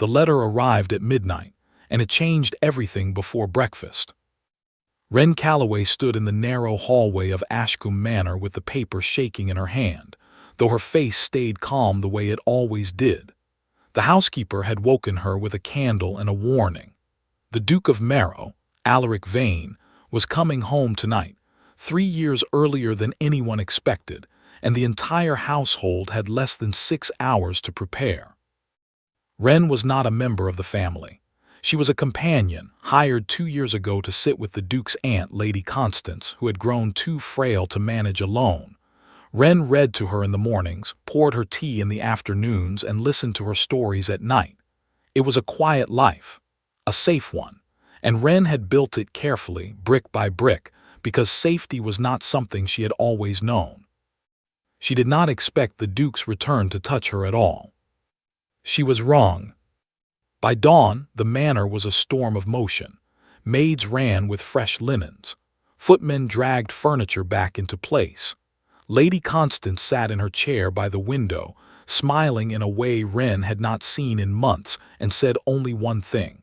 The letter arrived at midnight, and it changed everything before breakfast. Wren Calloway stood in the narrow hallway of Ashcombe Manor with the paper shaking in her hand, though her face stayed calm the way it always did. The housekeeper had woken her with a candle and a warning. The Duke of Marrow, Alaric Vane, was coming home tonight, 3 years earlier than anyone expected, and the entire household had less than 6 hours to prepare. Wren was not a member of the family. She was a companion, hired 2 years ago to sit with the Duke's aunt, Lady Constance, who had grown too frail to manage alone. Wren read to her in the mornings, poured her tea in the afternoons, and listened to her stories at night. It was a quiet life, a safe one, and Wren had built it carefully, brick by brick, because safety was not something she had always known. She did not expect the Duke's return to touch her at all. She was wrong. By dawn, the manor was a storm of motion. Maids ran with fresh linens. Footmen dragged furniture back into place. Lady Constance sat in her chair by the window, smiling in a way Wren had not seen in months, and said only one thing.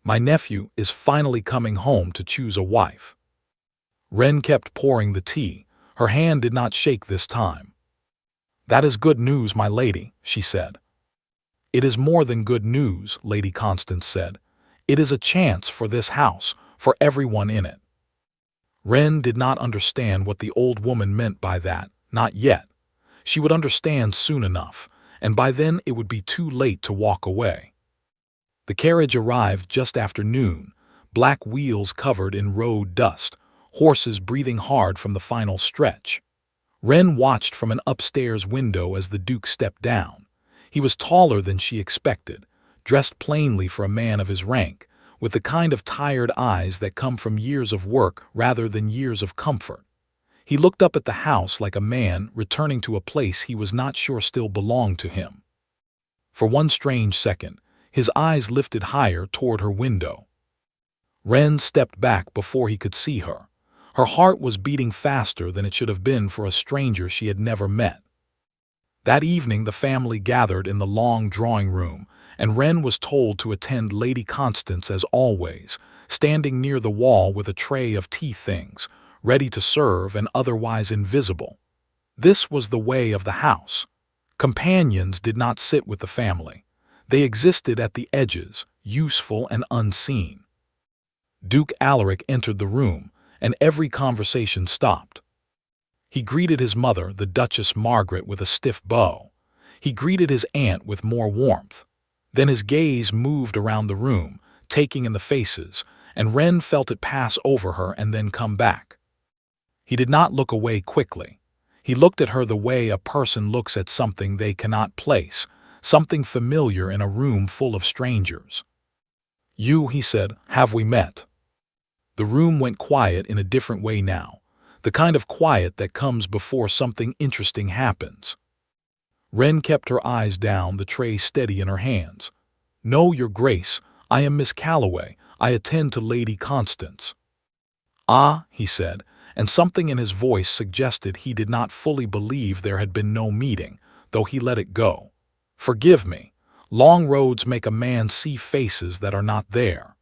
"My nephew is finally coming home to choose a wife." Wren kept pouring the tea. Her hand did not shake this time. "That is good news, my lady," she said. "It is more than good news," Lady Constance said. "It is a chance for this house, for everyone in it." Wren did not understand what the old woman meant by that, not yet. She would understand soon enough, and by then it would be too late to walk away. The carriage arrived just after noon, black wheels covered in road dust, horses breathing hard from the final stretch. Wren watched from an upstairs window as the Duke stepped down. He was taller than she expected, dressed plainly for a man of his rank, with the kind of tired eyes that come from years of work rather than years of comfort. He looked up at the house like a man returning to a place he was not sure still belonged to him. For one strange second, his eyes lifted higher toward her window. Wren stepped back before he could see her. Her heart was beating faster than it should have been for a stranger she had never met. That evening the family gathered in the long drawing room, and Wren was told to attend Lady Constance as always, standing near the wall with a tray of tea things, ready to serve and otherwise invisible. This was the way of the house. Companions did not sit with the family. They existed at the edges, useful and unseen. Duke Alaric entered the room, and every conversation stopped. He greeted his mother, the Duchess Margaret, with a stiff bow. He greeted his aunt with more warmth. Then his gaze moved around the room, taking in the faces, and Wren felt it pass over her and then come back. He did not look away quickly. He looked at her the way a person looks at something they cannot place, something familiar in a room full of strangers. "You," he said, "have we met?" The room went quiet in a different way now, the kind of quiet that comes before something interesting happens. Wren kept her eyes down, the tray steady in her hands. "No, Your Grace, I am Miss Calloway. I attend to Lady Constance." "Ah," he said, and something in his voice suggested he did not fully believe there had been no meeting, though he let it go. "Forgive me. Long roads make a man see faces that are not there."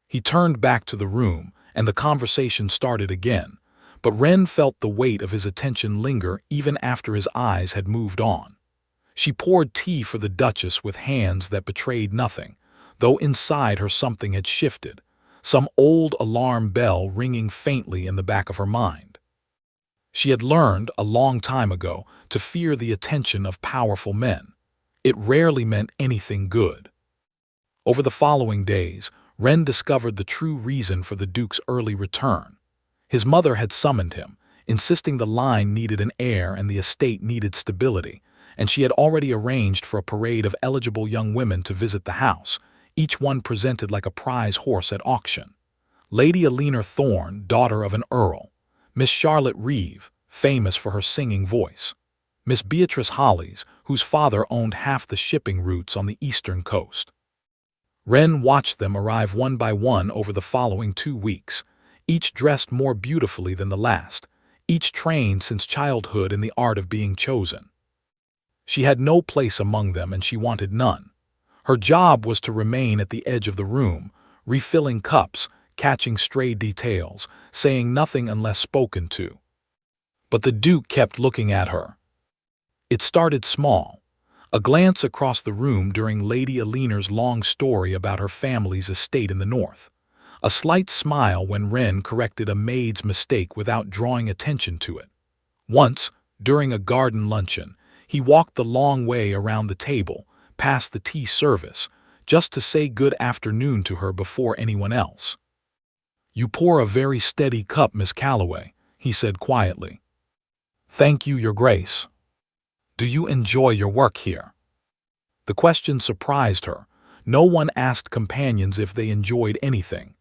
He turned back to the room, and the conversation started again, but Wren felt the weight of his attention linger even after his eyes had moved on. She poured tea for the Duchess with hands that betrayed nothing, though inside her something had shifted, some old alarm bell ringing faintly in the back of her mind. She had learned, a long time ago, to fear the attention of powerful men. It rarely meant anything good. Over the following days, Wren discovered the true reason for the Duke's early return. His mother had summoned him, insisting the line needed an heir and the estate needed stability, and she had already arranged for a parade of eligible young women to visit the house, each one presented like a prize horse at auction. Lady Eleanor Thorne, daughter of an earl; Miss Charlotte Reeve, famous for her singing voice; Miss Beatrice Hollies, whose father owned half the shipping routes on the eastern coast. Wren watched them arrive one by one over the following 2 weeks, each dressed more beautifully than the last, each trained since childhood in the art of being chosen. She had no place among them, and she wanted none. Her job was to remain at the edge of the room, refilling cups, catching stray details, saying nothing unless spoken to. But the Duke kept looking at her. It started small. A glance across the room during Lady Alina's long story about her family's estate in the north. A slight smile when Wren corrected a maid's mistake without drawing attention to it. Once, during a garden luncheon, he walked the long way around the table, past the tea service, just to say good afternoon to her before anyone else. "You pour a very steady cup, Miss Calloway," he said quietly. "Thank you, Your Grace. Do you enjoy your work here?" The question surprised her. No one asked companions if they enjoyed anything.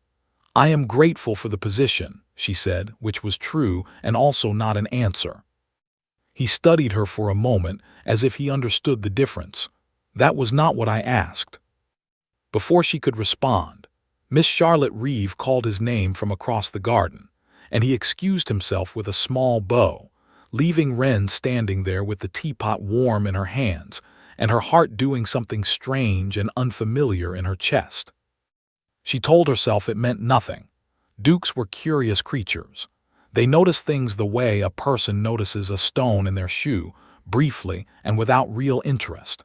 "I am grateful for the position," she said, which was true and also not an answer. He studied her for a moment, as if he understood the difference. "That was not what I asked." Before she could respond, Miss Charlotte Reeve called his name from across the garden, and he excused himself with a small bow, leaving Wren standing there with the teapot warm in her hands and her heart doing something strange and unfamiliar in her chest. She told herself it meant nothing. Dukes were curious creatures. They notice things the way a person notices a stone in their shoe, briefly and without real interest.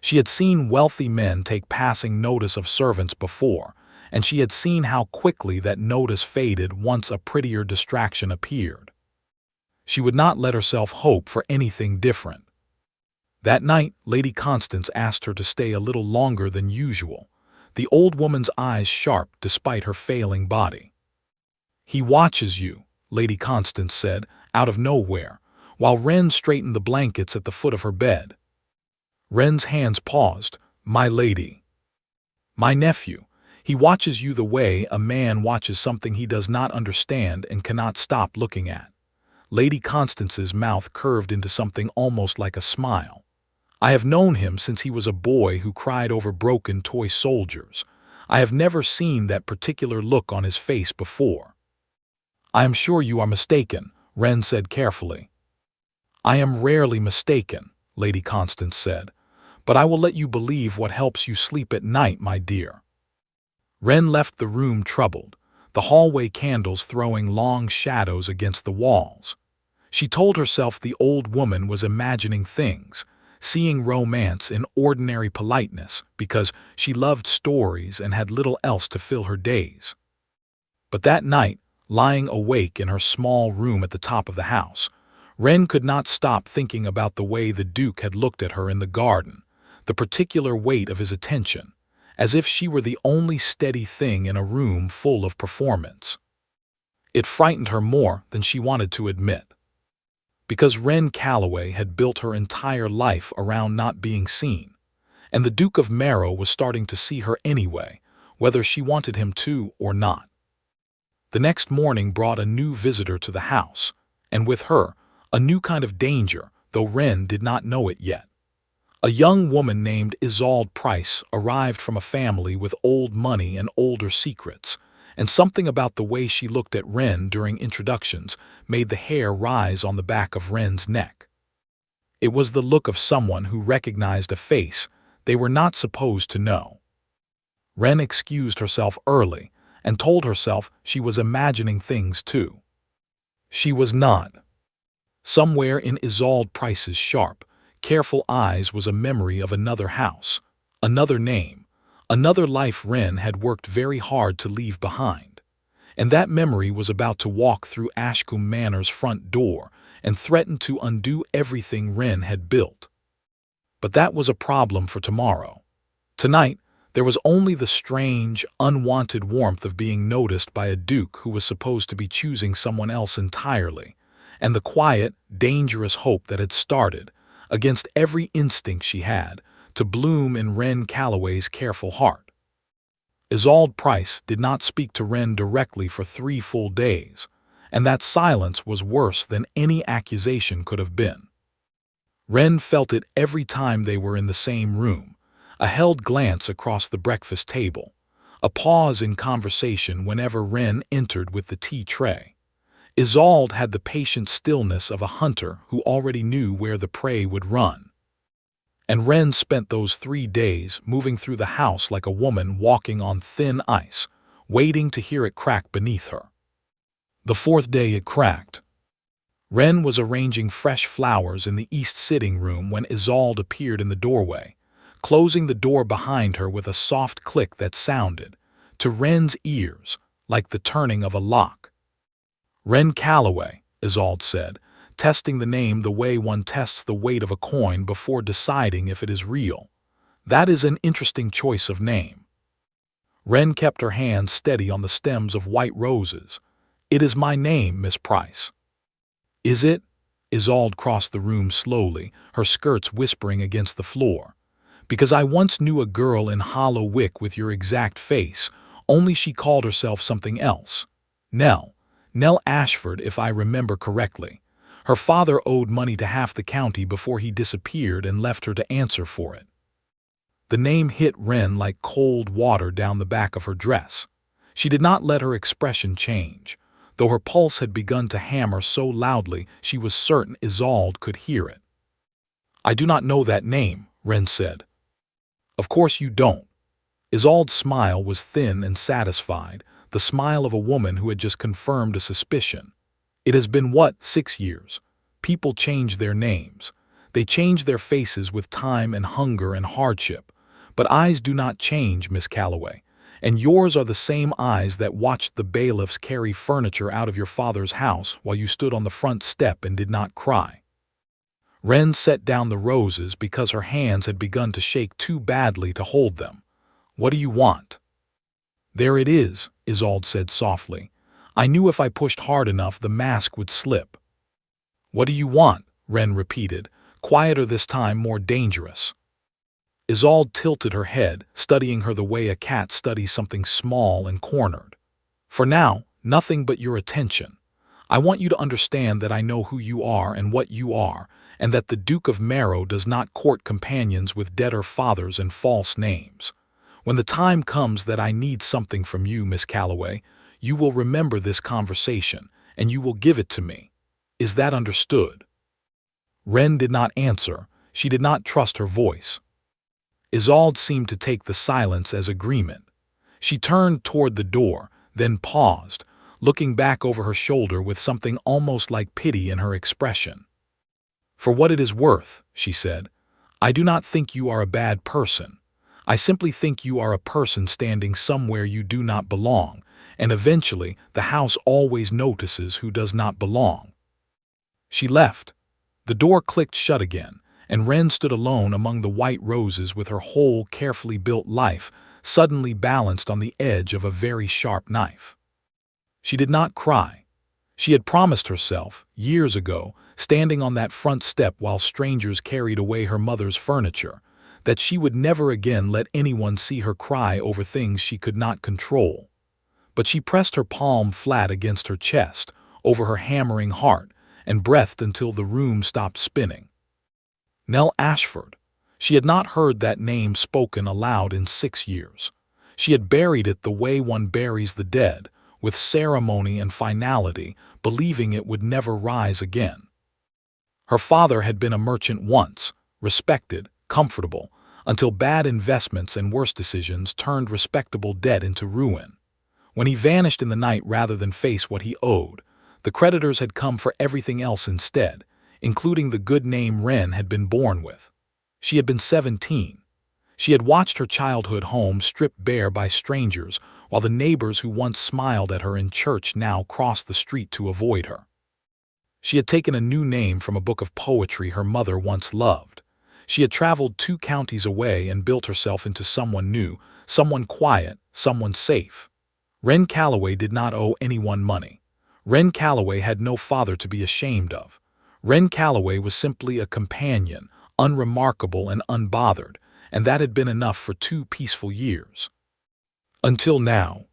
She had seen wealthy men take passing notice of servants before, and she had seen how quickly that notice faded once a prettier distraction appeared. She would not let herself hope for anything different. That night, Lady Constance asked her to stay a little longer than usual, the old woman's eyes sharp despite her failing body. "He watches you," Lady Constance said, out of nowhere, while Wren straightened the blankets at the foot of her bed. Wren's hands paused. "My lady." "My nephew. He watches you the way a man watches something he does not understand and cannot stop looking at." Lady Constance's mouth curved into something almost like a smile. "I have known him since he was a boy who cried over broken toy soldiers. I have never seen that particular look on his face before." "I am sure you are mistaken," Wren said carefully. "I am rarely mistaken," Lady Constance said, "but I will let you believe what helps you sleep at night, my dear." Wren left the room troubled, the hallway candles throwing long shadows against the walls. She told herself the old woman was imagining things, seeing romance in ordinary politeness because she loved stories and had little else to fill her days. But that night, lying awake in her small room at the top of the house, Wren could not stop thinking about the way the Duke had looked at her in the garden, the particular weight of his attention, as if she were the only steady thing in a room full of performance. It frightened her more than she wanted to admit. Because Wren Calloway had built her entire life around not being seen, and the Duke of Marrow was starting to see her anyway, whether she wanted him to or not. The next morning brought a new visitor to the house, and with her, a new kind of danger, though Wren did not know it yet. A young woman named Isolde Price arrived from a family with old money and older secrets, and something about the way she looked at Wren during introductions made the hair rise on the back of Wren's neck. It was the look of someone who recognized a face they were not supposed to know. Wren excused herself early and told herself she was imagining things too. She was not. Somewhere in Isolde Price's sharp, careful eyes was a memory of another house, another name, another life Wren had worked very hard to leave behind. And that memory was about to walk through Ashcombe Manor's front door and threaten to undo everything Wren had built. But that was a problem for tomorrow. Tonight, there was only the strange, unwanted warmth of being noticed by a duke who was supposed to be choosing someone else entirely, and the quiet, dangerous hope that had started, against every instinct she had, to bloom in Wren Calloway's careful heart. Isolde Price did not speak to Wren directly for 3 full days, and that silence was worse than any accusation could have been. Wren felt it every time they were in the same room, a held glance across the breakfast table, a pause in conversation whenever Wren entered with the tea tray. Isolde had the patient stillness of a hunter who already knew where the prey would run. and Wren spent those 3 days moving through the house like a woman walking on thin ice, waiting to hear it crack beneath her. The 4th day it cracked. Wren was arranging fresh flowers in the east sitting room when Isolde appeared in the doorway, closing the door behind her with a soft click that sounded, to Wren's ears, like the turning of a lock. "Wren Calloway," Isolde said, testing the name the way one tests the weight of a coin before deciding if it is real. "That is an interesting choice of name." Wren kept her hand steady on the stems of white roses. "It is my name, Miss Price." "Is it?" Isolde crossed the room slowly, her skirts whispering against the floor. "Because I once knew a girl in Hollow Wick with your exact face, only she called herself something else. Nell Ashford, if I remember correctly. Her father owed money to half the county before he disappeared and left her to answer for it." The name hit Wren like cold water down the back of her dress. She did not let her expression change, though her pulse had begun to hammer so loudly she was certain Isolde could hear it. "I do not know that name," Wren said. "Of course you don't." Isolde's smile was thin and satisfied, the smile of a woman who had just confirmed a suspicion. "It has been, 6 years. People change their names. They change their faces with time and hunger and hardship. But eyes do not change, Miss Calloway, and yours are the same eyes that watched the bailiffs carry furniture out of your father's house while you stood on the front step and did not cry." Wren set down the roses because her hands had begun to shake too badly to hold them. "What do you want?" "There it is," Isolde said softly. "I knew if I pushed hard enough the mask would slip." "What do you want?" Wren repeated, quieter this time, more dangerous. Isolde tilted her head, studying her the way a cat studies something small and cornered. "For now, nothing but your attention. I want you to understand that I know who you are and what you are, and that the Duke of Marrow does not court companions with debtor fathers and false names. When the time comes that I need something from you, Miss Calloway, you will remember this conversation, and you will give it to me. Is that understood?" Wren did not answer. She did not trust her voice. Isolde seemed to take the silence as agreement. She turned toward the door, then paused, looking back over her shoulder with something almost like pity in her expression. "For what it is worth," she said, "I do not think you are a bad person. I simply think you are a person standing somewhere you do not belong, and eventually the house always notices who does not belong." She left. The door clicked shut again, and Wren stood alone among the white roses with her whole carefully built life suddenly balanced on the edge of a very sharp knife. She did not cry. She had promised herself, years ago, standing on that front step while strangers carried away her mother's furniture, that she would never again let anyone see her cry over things she could not control. But she pressed her palm flat against her chest, over her hammering heart, and breathed until the room stopped spinning. Nell Ashford. She had not heard that name spoken aloud in 6 years. She had buried it the way one buries the dead, with ceremony and finality, believing it would never rise again. Her father had been a merchant once, respected, comfortable, until bad investments and worse decisions turned respectable debt into ruin. When he vanished in the night rather than face what he owed, the creditors had come for everything else instead, including the good name Wren had been born with. She had been 17. She had watched her childhood home stripped bare by strangers, while the neighbors who once smiled at her in church now crossed the street to avoid her. She had taken a new name from a book of poetry her mother once loved. She had traveled 2 counties away and built herself into someone new, someone quiet, someone safe. Wren Calloway did not owe anyone money. Wren Calloway had no father to be ashamed of. Wren Calloway was simply a companion, unremarkable and unbothered, and that had been enough for 2 peaceful years. Until now.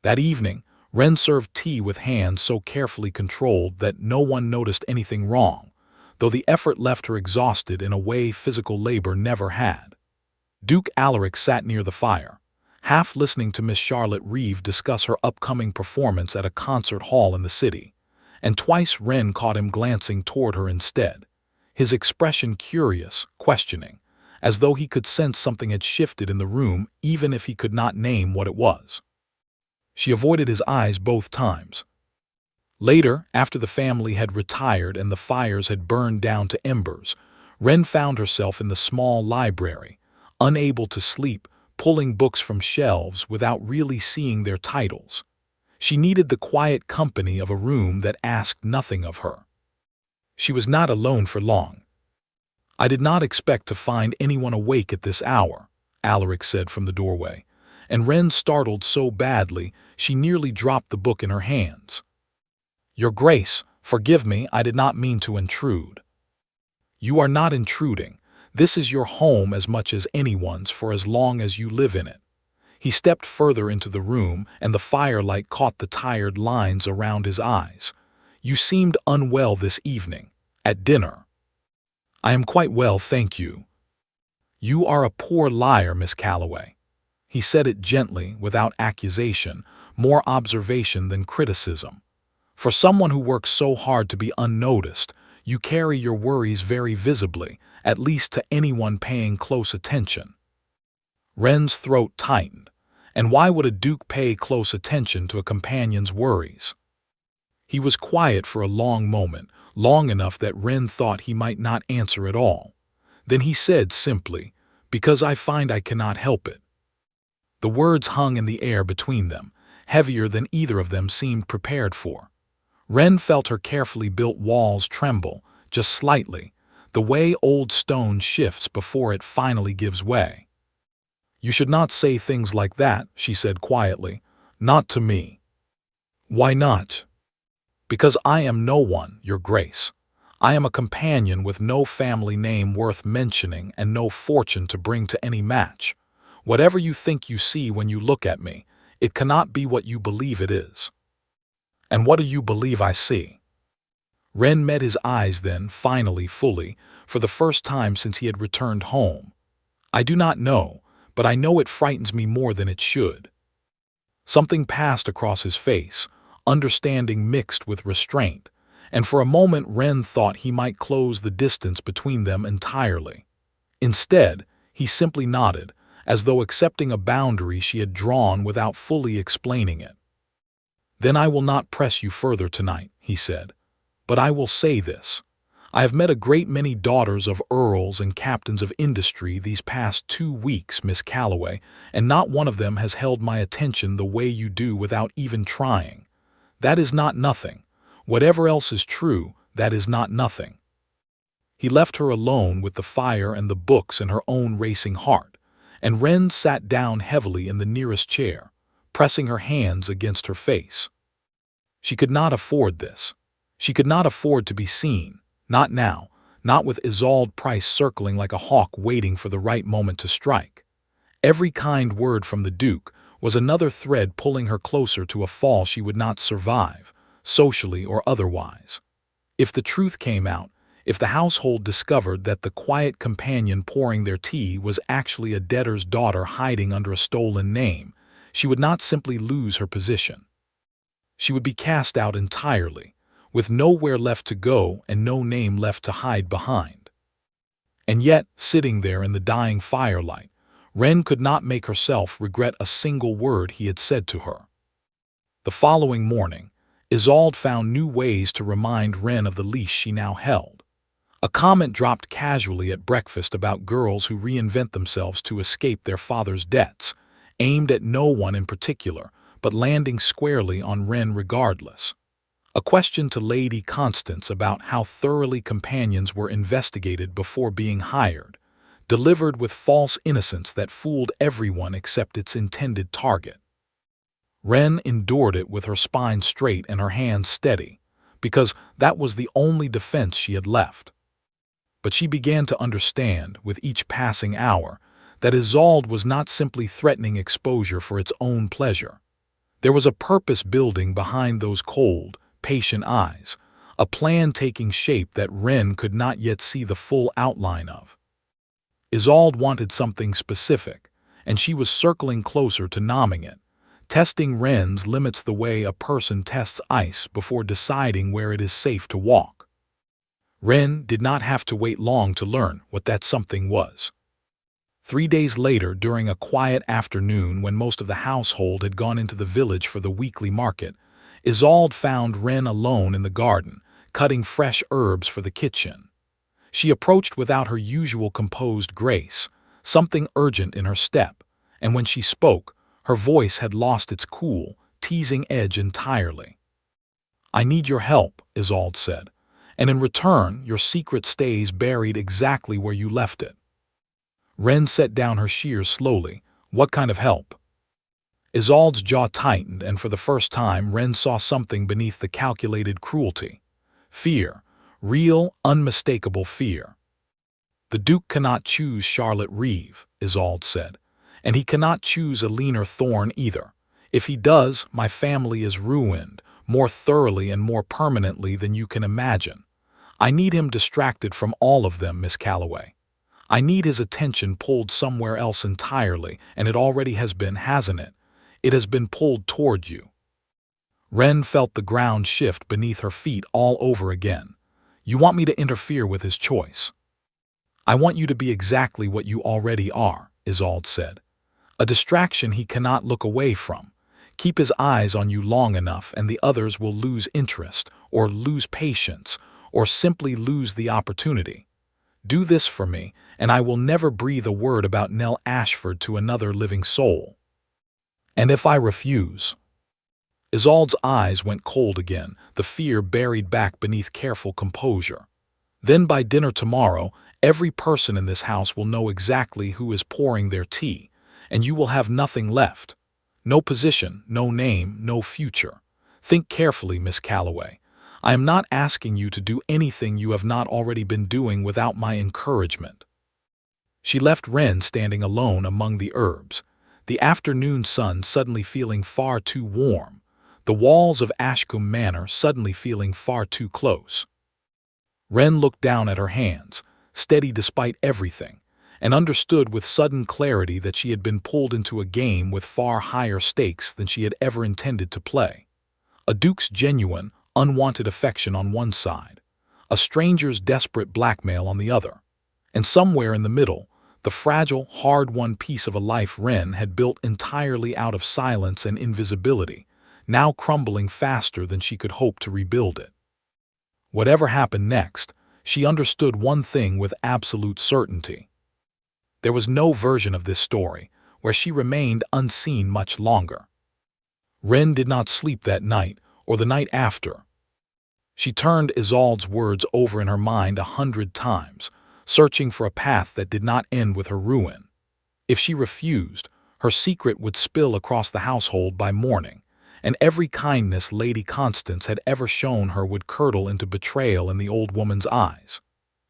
That evening, Wren served tea with hands so carefully controlled that no one noticed anything wrong, though the effort left her exhausted in a way physical labor never had. Duke Alaric sat near the fire, half listening to Miss Charlotte Reeve discuss her upcoming performance at a concert hall in the city, and twice Wren caught him glancing toward her instead, his expression curious, questioning, as though he could sense something had shifted in the room even if he could not name what it was. She avoided his eyes both times. Later, after the family had retired and the fires had burned down to embers, Ren found herself in the small library, unable to sleep, pulling books from shelves without really seeing their titles. She needed the quiet company of a room that asked nothing of her. She was not alone for long. "I did not expect to find anyone awake at this hour," Alaric said from the doorway, and Ren startled so badly she nearly dropped the book in her hands. "Your Grace, forgive me, I did not mean to intrude." "You are not intruding. This is your home as much as anyone's for as long as you live in it." He stepped further into the room, and the firelight caught the tired lines around his eyes. "You seemed unwell this evening, at dinner." "I am quite well, thank you." "You are a poor liar, Miss Calloway." He said it gently, without accusation, more observation than criticism. "For someone who works so hard to be unnoticed, you carry your worries very visibly, at least to anyone paying close attention." Ren's throat tightened. And why would a duke pay close attention to a companion's worries? He was quiet for a long moment, long enough that Ren thought he might not answer at all. Then he said simply, "Because I find I cannot help it." The words hung in the air between them, heavier than either of them seemed prepared for. Ren felt her carefully built walls tremble, just slightly, the way old stone shifts before it finally gives way. "You should not say things like that," she said quietly. "Not to me." "Why not?" "Because I am no one, Your Grace. I am a companion with no family name worth mentioning and no fortune to bring to any match. Whatever you think you see when you look at me, it cannot be what you believe it is." "And what do you believe I see?" Ren met his eyes then, finally, fully, for the first time since he had returned home. "I do not know, but I know it frightens me more than it should." Something passed across his face, understanding mixed with restraint, and for a moment Ren thought he might close the distance between them entirely. Instead, he simply nodded, as though accepting a boundary she had drawn without fully explaining it. "Then I will not press you further tonight," he said. "But I will say this. I have met a great many daughters of earls and captains of industry these past 2 weeks, Miss Calloway, and not one of them has held my attention the way you do without even trying. That is not nothing. Whatever else is true, that is not nothing." He left her alone with the fire and the books and her own racing heart, and Ren sat down heavily in the nearest chair, pressing her hands against her face. She could not afford this. She could not afford to be seen. Not now, not with Isolde Price circling like a hawk waiting for the right moment to strike. Every kind word from the Duke was another thread pulling her closer to a fall she would not survive, socially or otherwise. If the truth came out, if the household discovered that the quiet companion pouring their tea was actually a debtor's daughter hiding under a stolen name, she would not simply lose her position. She would be cast out entirely, with nowhere left to go and no name left to hide behind. And yet, sitting there in the dying firelight, Ren could not make herself regret a single word he had said to her. The following morning, Isolde found new ways to remind Ren of the leash she now held. A comment dropped casually at breakfast about girls who reinvent themselves to escape their father's debts, aimed at no one in particular, but landing squarely on Ren regardless. A question to Lady Constance about how thoroughly companions were investigated before being hired, delivered with false innocence that fooled everyone except its intended target. Ren endured it with her spine straight and her hands steady, because that was the only defense she had left. But she began to understand, with each passing hour, that Isolde was not simply threatening exposure for its own pleasure. There was a purpose building behind those cold, patient eyes, a plan taking shape that Ren could not yet see the full outline of. Isolde wanted something specific, and she was circling closer to nomming it, testing Ren's limits the way a person tests ice before deciding where it is safe to walk. Ren did not have to wait long to learn what that something was. 3 days later, during a quiet afternoon when most of the household had gone into the village for the weekly market, Isolde found Wren alone in the garden, cutting fresh herbs for the kitchen. She approached without her usual composed grace, something urgent in her step, and when she spoke, her voice had lost its cool, teasing edge entirely. "I need your help," Isolde said, "and in return your secret stays buried exactly where you left it." Wren set down her shears slowly. "What kind of help?" Isolde's jaw tightened, and for the first time Wren saw something beneath the calculated cruelty. Fear. Real, unmistakable fear. "The Duke cannot choose Charlotte Reeve," Isolde said, "and he cannot choose Elinor Thorne either. If he does, my family is ruined, more thoroughly and more permanently than you can imagine. I need him distracted from all of them, Miss Calloway. I need his attention pulled somewhere else entirely, and it already has been, hasn't it? It has been pulled toward you." Wren felt the ground shift beneath her feet all over again. "You want me to interfere with his choice?" "I want you to be exactly what you already are," Isolde said. "A distraction he cannot look away from. Keep his eyes on you long enough and the others will lose interest, or lose patience, or simply lose the opportunity. Do this for me, and I will never breathe a word about Nell Ashford to another living soul." "And if I refuse?" Isolde's eyes went cold again, the fear buried back beneath careful composure. "Then by dinner tomorrow, every person in this house will know exactly who is pouring their tea, and you will have nothing left. No position, no name, no future. Think carefully, Miss Calloway. I am not asking you to do anything you have not already been doing without my encouragement." She left Wren standing alone among the herbs, the afternoon sun suddenly feeling far too warm, the walls of Ashcombe Manor suddenly feeling far too close. Wren looked down at her hands, steady despite everything, and understood with sudden clarity that she had been pulled into a game with far higher stakes than she had ever intended to play. A duke's genuine, unwanted affection on one side, a stranger's desperate blackmail on the other, and somewhere in the middle, the fragile, hard-won piece of a life Wren had built entirely out of silence and invisibility, now crumbling faster than she could hope to rebuild it. Whatever happened next, she understood one thing with absolute certainty. There was no version of this story where she remained unseen much longer. Wren did not sleep that night or the night after. She turned Isolde's words over in her mind 100 times, searching for a path that did not end with her ruin. If she refused, her secret would spill across the household by morning, and every kindness Lady Constance had ever shown her would curdle into betrayal in the old woman's eyes.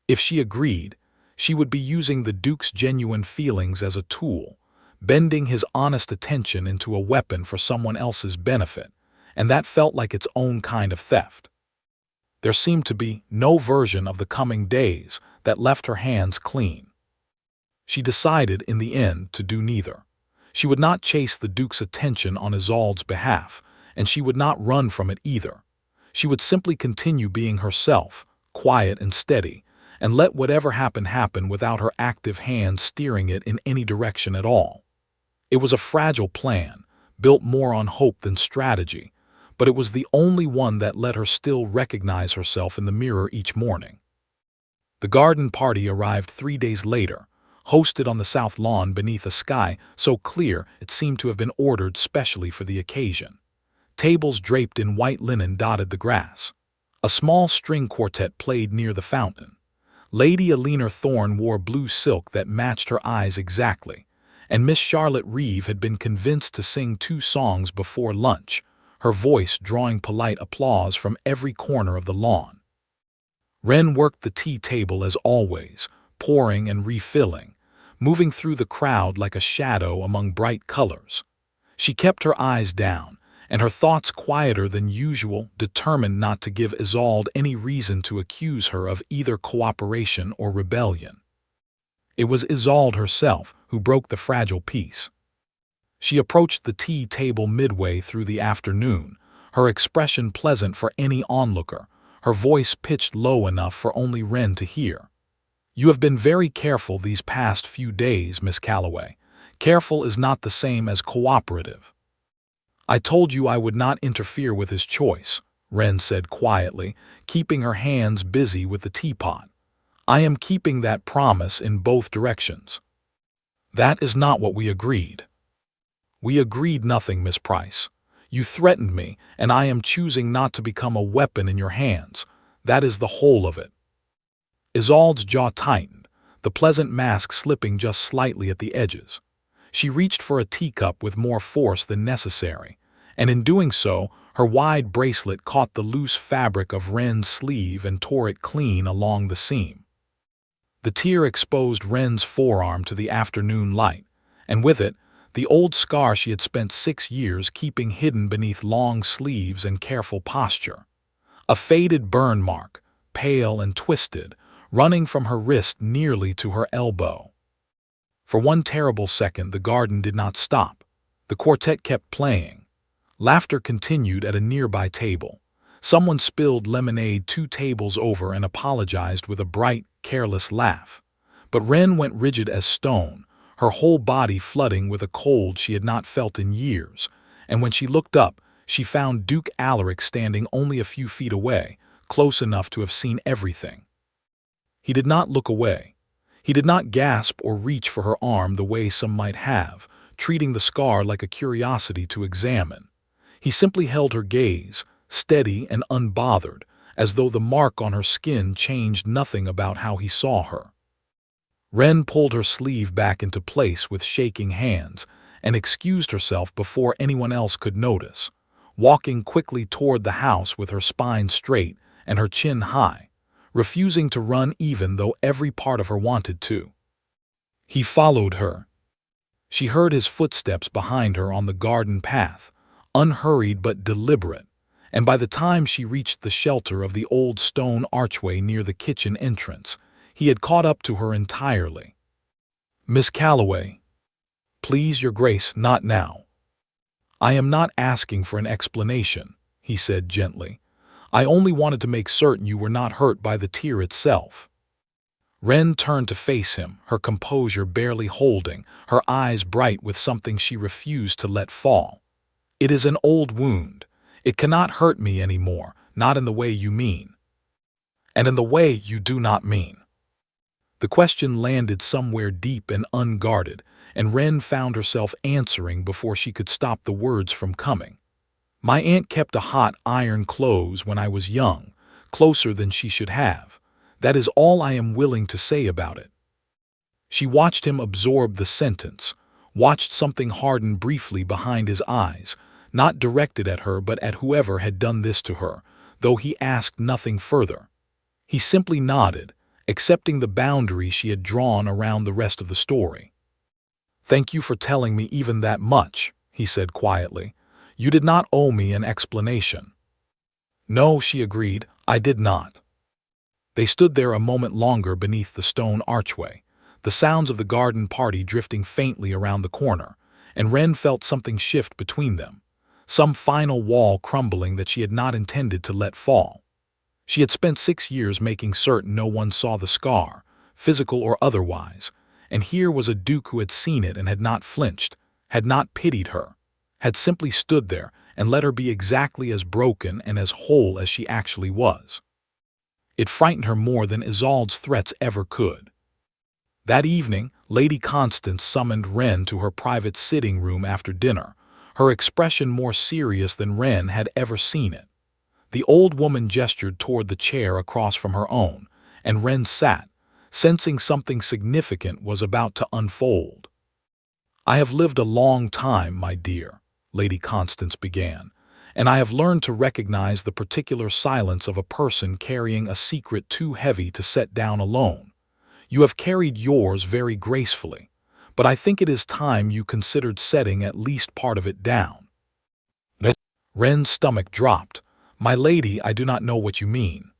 If she agreed, she would be using the Duke's genuine feelings as a tool, bending his honest attention into a weapon for someone else's benefit, and that felt like its own kind of theft. There seemed to be no version of the coming days that left her hands clean. She decided in the end to do neither. She would not chase the Duke's attention on Isolde's behalf, and she would not run from it either. She would simply continue being herself, quiet and steady, and let whatever happened happen without her active hand steering it in any direction at all. It was a fragile plan, built more on hope than strategy, but it was the only one that let her still recognize herself in the mirror each morning. The garden party arrived 3 days later, hosted on the south lawn beneath a sky so clear it seemed to have been ordered specially for the occasion. Tables draped in white linen dotted the grass. A small string quartet played near the fountain. Lady Elinor Thorne wore blue silk that matched her eyes exactly, and Miss Charlotte Reeve had been convinced to sing 2 songs before lunch, her voice drawing polite applause from every corner of the lawn. Wren worked the tea table as always, pouring and refilling, moving through the crowd like a shadow among bright colors. She kept her eyes down, and her thoughts quieter than usual, determined not to give Isolde any reason to accuse her of either cooperation or rebellion. It was Isolde herself who broke the fragile peace. She approached the tea table midway through the afternoon, her expression pleasant for any onlooker, her voice pitched low enough for only Wren to hear. You have been very careful these past few days, Miss Calloway. Careful is not the same as cooperative. I told you I would not interfere with his choice, Wren said quietly, keeping her hands busy with the teapot. I am keeping that promise in both directions. That is not what we agreed. We agreed nothing, Miss Price. You threatened me, and I am choosing not to become a weapon in your hands. That is the whole of it. Isolde's jaw tightened, the pleasant mask slipping just slightly at the edges. She reached for a teacup with more force than necessary, and in doing so, her wide bracelet caught the loose fabric of Wren's sleeve and tore it clean along the seam. The tear exposed Wren's forearm to the afternoon light, and with it, the old scar she had spent 6 years keeping hidden beneath long sleeves and careful posture. A faded burn mark, pale and twisted, running from her wrist nearly to her elbow. For one terrible second the garden did not stop. The quartet kept playing. Laughter continued at a nearby table. Someone spilled lemonade 2 tables over and apologized with a bright, careless laugh. But Wren went rigid as stone, her whole body flooding with a cold she had not felt in years, and when she looked up, she found Duke Alaric standing only a few feet away, close enough to have seen everything. He did not look away. He did not gasp or reach for her arm the way some might have, treating the scar like a curiosity to examine. He simply held her gaze, steady and unbothered, as though the mark on her skin changed nothing about how he saw her. Wren pulled her sleeve back into place with shaking hands and excused herself before anyone else could notice, walking quickly toward the house with her spine straight and her chin high, refusing to run even though every part of her wanted to. He followed her. She heard his footsteps behind her on the garden path, unhurried but deliberate, and by the time she reached the shelter of the old stone archway near the kitchen entrance, he had caught up to her entirely. Miss Calloway, please, Your Grace, not now. I am not asking for an explanation, he said gently. I only wanted to make certain you were not hurt by the tear itself. Wren turned to face him, her composure barely holding, her eyes bright with something she refused to let fall. It is an old wound. It cannot hurt me anymore, not in the way you mean. And in the way you do not mean. The question landed somewhere deep and unguarded, and Wren found herself answering before she could stop the words from coming. My aunt kept a hot iron close when I was young, closer than she should have. That is all I am willing to say about it. She watched him absorb the sentence, watched something harden briefly behind his eyes, not directed at her but at whoever had done this to her, though he asked nothing further. He simply nodded, accepting the boundary she had drawn around the rest of the story. Thank you for telling me even that much, he said quietly. You did not owe me an explanation. No, she agreed, I did not. They stood there a moment longer beneath the stone archway, the sounds of the garden party drifting faintly around the corner, and Wren felt something shift between them, some final wall crumbling that she had not intended to let fall. She had spent 6 years making certain no one saw the scar, physical or otherwise, and here was a duke who had seen it and had not flinched, had not pitied her, had simply stood there and let her be exactly as broken and as whole as she actually was. It frightened her more than Isolde's threats ever could. That evening, Lady Constance summoned Wren to her private sitting room after dinner, her expression more serious than Wren had ever seen it. The old woman gestured toward the chair across from her own, and Wren sat, sensing something significant was about to unfold. I have lived a long time, my dear, Lady Constance began, and I have learned to recognize the particular silence of a person carrying a secret too heavy to set down alone. You have carried yours very gracefully, but I think it is time you considered setting at least part of it down. Wren's stomach dropped. My lady, I do not know what you mean.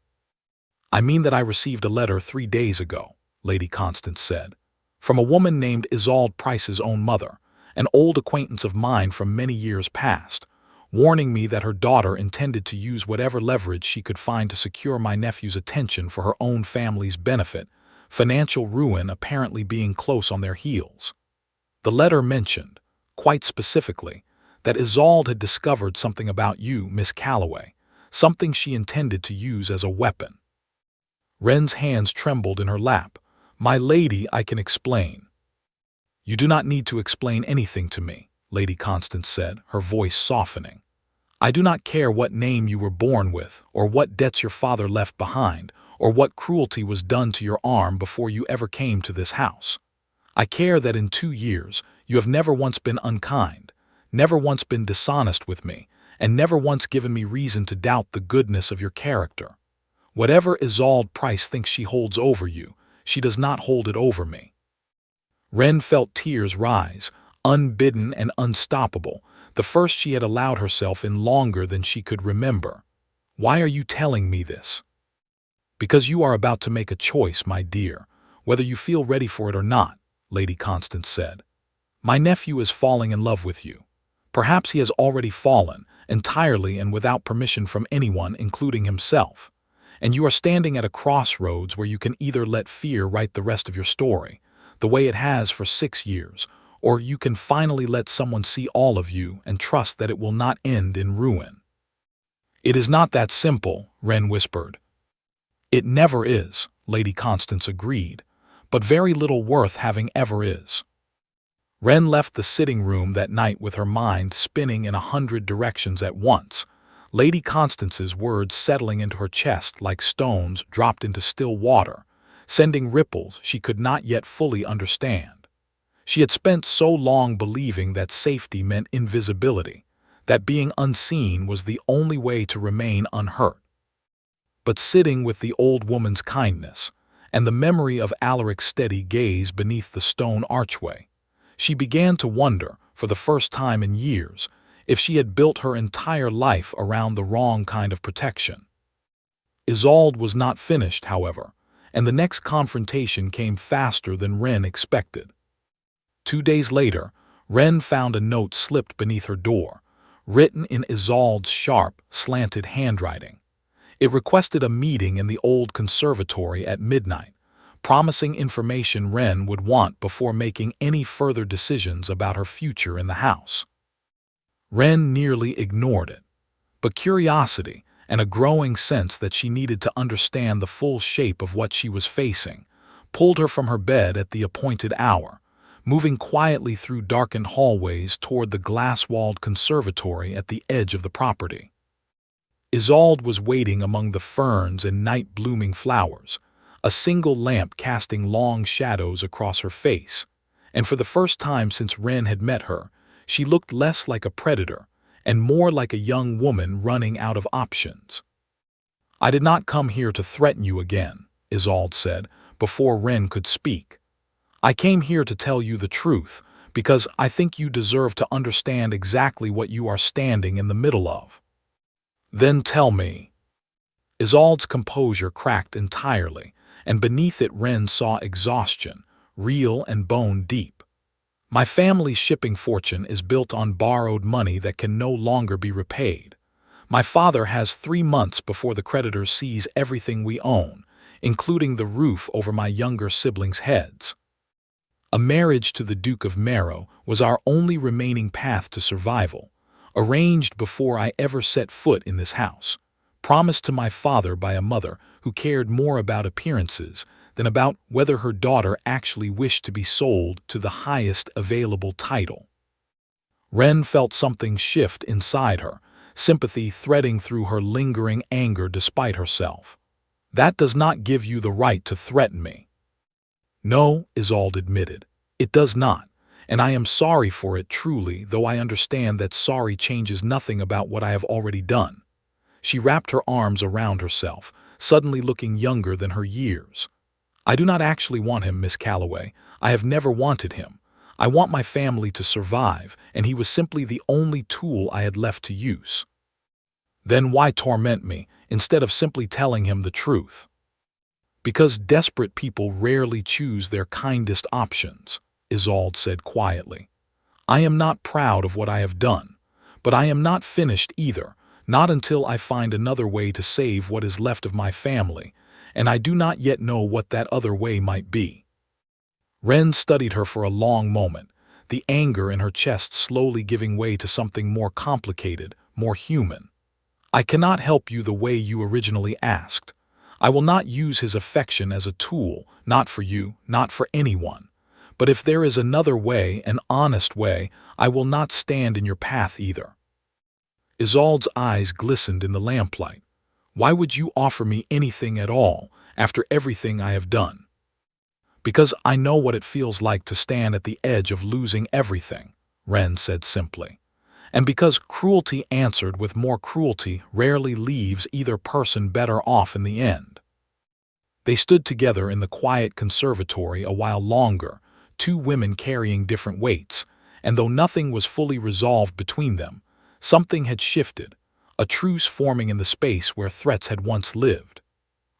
I mean that I received a letter 3 days ago, Lady Constance said, from a woman named Isolde Price's own mother, an old acquaintance of mine from many years past, warning me that her daughter intended to use whatever leverage she could find to secure my nephew's attention for her own family's benefit, financial ruin apparently being close on their heels. The letter mentioned, quite specifically, that Isolde had discovered something about you, Miss Calloway, something she intended to use as a weapon. Wren's hands trembled in her lap. "My lady, I can explain." "You do not need to explain anything to me," Lady Constance said, her voice softening. "I do not care what name you were born with, or what debts your father left behind, or what cruelty was done to your arm before you ever came to this house. I care that in 2 years you have never once been unkind, never once been dishonest with me, and never once given me reason to doubt the goodness of your character. Whatever Isolde Price thinks she holds over you, she does not hold it over me." Wren felt tears rise, unbidden and unstoppable, the first she had allowed herself in longer than she could remember. "Why are you telling me this?" "Because you are about to make a choice, my dear, whether you feel ready for it or not," Lady Constance said. "My nephew is falling in love with you. Perhaps he has already fallen, entirely and without permission from anyone, including himself. And you are standing at a crossroads where you can either let fear write the rest of your story, the way it has for 6 years, or you can finally let someone see all of you and trust that it will not end in ruin." "It is not that simple," Wren whispered. "It never is," Lady Constance agreed, "but very little worth having ever is." Wren left the sitting room that night with her mind spinning in 100 directions at once, Lady Constance's words settling into her chest like stones dropped into still water, sending ripples she could not yet fully understand. She had spent so long believing that safety meant invisibility, that being unseen was the only way to remain unhurt. But sitting with the old woman's kindness, and the memory of Alaric's steady gaze beneath the stone archway, she began to wonder, for the first time in years, if she had built her entire life around the wrong kind of protection. Isolde was not finished, however, and the next confrontation came faster than Wren expected. 2 days later, Wren found a note slipped beneath her door, written in Isolde's sharp, slanted handwriting. It requested a meeting in the old conservatory at midnight, promising information Wren would want before making any further decisions about her future in the house. Wren nearly ignored it, but curiosity and a growing sense that she needed to understand the full shape of what she was facing pulled her from her bed at the appointed hour, moving quietly through darkened hallways toward the glass-walled conservatory at the edge of the property. Isolde was waiting among the ferns and night-blooming flowers, a single lamp casting long shadows across her face, and for the first time since Wren had met her, she looked less like a predator and more like a young woman running out of options. "I did not come here to threaten you again," Isolde said, before Wren could speak. "I came here to tell you the truth, because I think you deserve to understand exactly what you are standing in the middle of." "Then tell me." Isolde's composure cracked entirely, and beneath it Wren saw exhaustion, real and bone-deep. "My family's shipping fortune is built on borrowed money that can no longer be repaid. My father has 3 months before the creditors seize everything we own, including the roof over my younger siblings' heads. A marriage to the Duke of Marrow was our only remaining path to survival, arranged before I ever set foot in this house, promised to my father by a mother who cared more about appearances than about whether her daughter actually wished to be sold to the highest available title." Wren felt something shift inside her, sympathy threading through her lingering anger despite herself. "That does not give you the right to threaten me." "No," Isolde admitted, "it does not, and I am sorry for it truly, though I understand that sorry changes nothing about what I have already done." She wrapped her arms around herself, suddenly looking younger than her years. "I do not actually want him, Miss Calloway. I have never wanted him. I want my family to survive, and he was simply the only tool I had left to use." "Then why torment me, instead of simply telling him the truth?" "Because desperate people rarely choose their kindest options," Isolde said quietly. "I am not proud of what I have done, but I am not finished either, not until I find another way to save what is left of my family, and I do not yet know what that other way might be." Ren studied her for a long moment, the anger in her chest slowly giving way to something more complicated, more human. "I cannot help you the way you originally asked. I will not use his affection as a tool, not for you, not for anyone. But if there is another way, an honest way, I will not stand in your path either." Isolde's eyes glistened in the lamplight. "Why would you offer me anything at all, after everything I have done?" "Because I know what it feels like to stand at the edge of losing everything," Ren said simply. "And because cruelty answered with more cruelty rarely leaves either person better off in the end." They stood together in the quiet conservatory a while longer, two women carrying different weights, and though nothing was fully resolved between them, something had shifted, a truce forming in the space where threats had once lived.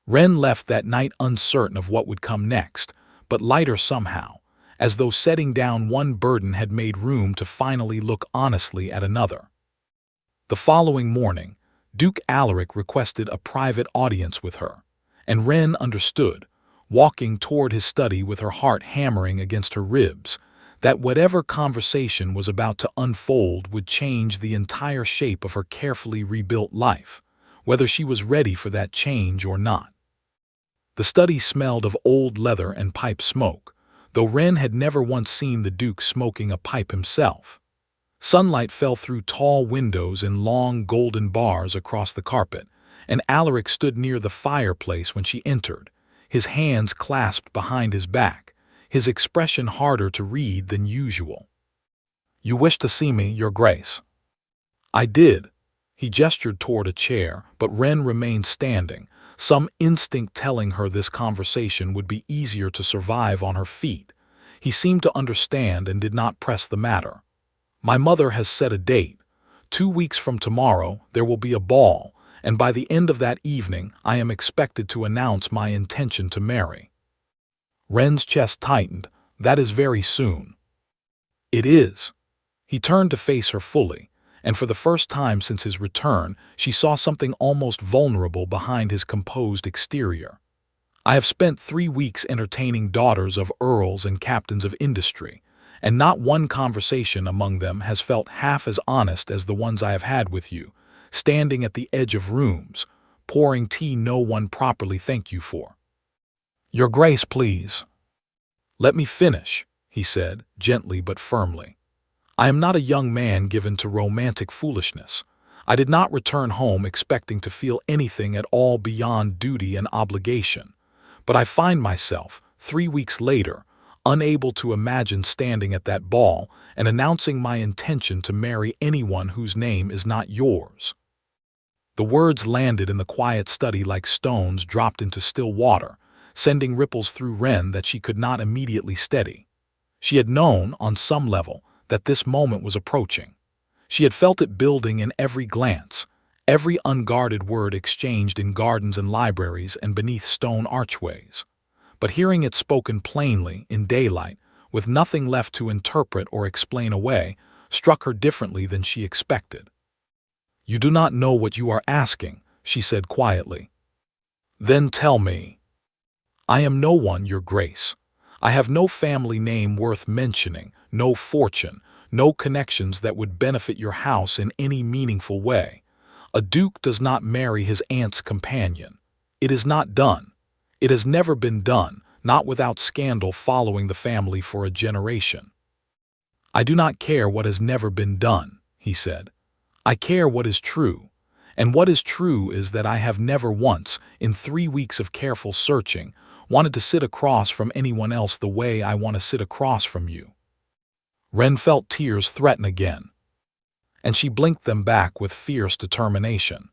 Ren left that night uncertain of what would come next, but lighter somehow, as though setting down one burden had made room to finally look honestly at another. The following morning, Duke Alaric requested a private audience with her, and Ren understood, walking toward his study with her heart hammering against her ribs, that whatever conversation was about to unfold would change the entire shape of her carefully rebuilt life, whether she was ready for that change or not. The study smelled of old leather and pipe smoke, though Ren had never once seen the Duke smoking a pipe himself. Sunlight fell through tall windows in long golden bars across the carpet, and Alaric stood near the fireplace when she entered, his hands clasped behind his back, his expression harder to read than usual. "You wish to see me, Your Grace?" "I did." He gestured toward a chair, but Ren remained standing, some instinct telling her this conversation would be easier to survive on her feet. He seemed to understand and did not press the matter. "My mother has set a date. 2 weeks from tomorrow there will be a ball, and by the end of that evening I am expected to announce my intention to marry." Ren's chest tightened. "That is very soon." "It is." He turned to face her fully, and for the first time since his return, she saw something almost vulnerable behind his composed exterior. "I have spent 3 weeks entertaining daughters of earls and captains of industry, and not one conversation among them has felt half as honest as the ones I have had with you, standing at the edge of rooms, pouring tea no one properly thanked you for." "Your Grace, please." "Let me finish," he said, gently but firmly. "I am not a young man given to romantic foolishness. I did not return home expecting to feel anything at all beyond duty and obligation. But I find myself, 3 weeks later, unable to imagine standing at that ball and announcing my intention to marry anyone whose name is not yours." The words landed in the quiet study like stones dropped into still water, sending ripples through Ren that she could not immediately steady. She had known, on some level, that this moment was approaching. She had felt it building in every glance, every unguarded word exchanged in gardens and libraries and beneath stone archways. But hearing it spoken plainly, in daylight, with nothing left to interpret or explain away, struck her differently than she expected. "You do not know what you are asking," she said quietly. "Then tell me." "I am no one, Your Grace. I have no family name worth mentioning, no fortune, no connections that would benefit your house in any meaningful way. A duke does not marry his aunt's companion. It is not done. It has never been done, not without scandal following the family for a generation." "I do not care what has never been done," he said. "I care what is true. And what is true is that I have never once, in 3 weeks of careful searching, wanted to sit across from anyone else the way I want to sit across from you." Ren felt tears threaten again, and she blinked them back with fierce determination.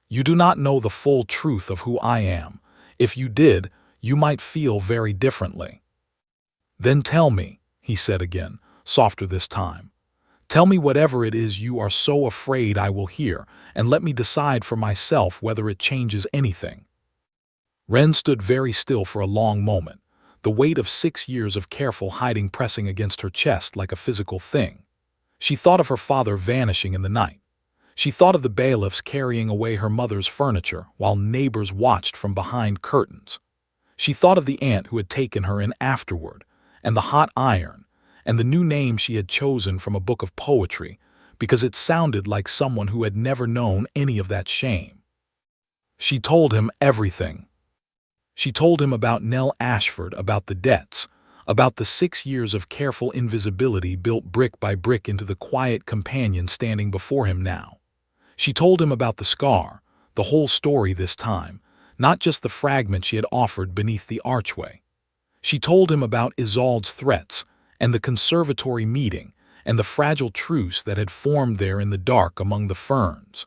"You do not know the full truth of who I am. If you did, you might feel very differently." "Then tell me," he said again, softer this time. "Tell me whatever it is you are so afraid I will hear, and let me decide for myself whether it changes anything." Ren stood very still for a long moment, the weight of 6 years of careful hiding pressing against her chest like a physical thing. She thought of her father vanishing in the night. She thought of the bailiffs carrying away her mother's furniture while neighbors watched from behind curtains. She thought of the aunt who had taken her in afterward, and the hot iron, and the new name she had chosen from a book of poetry, because it sounded like someone who had never known any of that shame. She told him everything. She told him about Nell Ashford, about the debts, about the 6 years of careful invisibility built brick by brick into the quiet companion standing before him now. She told him about the scar, the whole story this time, not just the fragment she had offered beneath the archway. She told him about Isolde's threats, and the conservatory meeting, and the fragile truce that had formed there in the dark among the ferns.